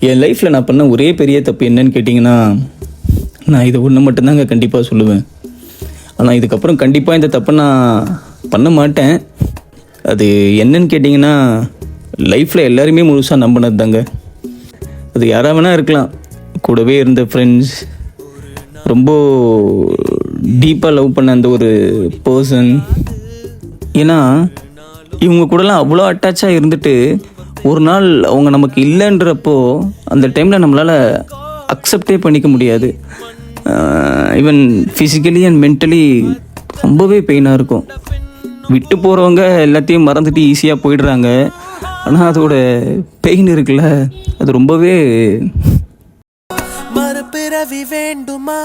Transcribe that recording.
என் லைஃப்பில் நான் பண்ண ஒரே பெரிய தப்பு என்னன்னு கேட்டிங்கன்னா, நான் இதை ஒன்று மட்டும்தாங்க கண்டிப்பாக சொல்லுவேன். ஆனால் இதுக்கப்புறம் கண்டிப்பாக இந்த தப்பை நான் பண்ண மாட்டேன். அது என்னன்னு கேட்டிங்கன்னா, லைஃப்பில் எல்லாருமே முழுசாக நம்பினது தாங்க. அது யாராக வேணால் இருக்கலாம். கூடவே இருந்த ஃப்ரெண்ட்ஸ், ரொம்ப டீப்பாக லவ் பண்ண அந்த ஒரு பர்சன். ஏன்னா இவங்க கூடலாம் அவ்வளோ அட்டாச்சாக இருந்துட்டு ஒரு நாள் அவங்க நமக்கு இல்லைன்றப்போ அந்த டைமில் நம்மளால் அக்செப்டே பண்ணிக்க முடியாது. ஈவன் ஃபிசிக்கலி அண்ட் மென்டலி ரொம்பவே பெயினாக இருக்கும். விட்டு போகிறவங்க எல்லாத்தையும் மறந்துட்டு ஈஸியாக போயிடுறாங்க. ஆனால் அதோட பெயின் இருக்குல்ல, அது ரொம்பவே மறுபிறவி வேண்டுமா?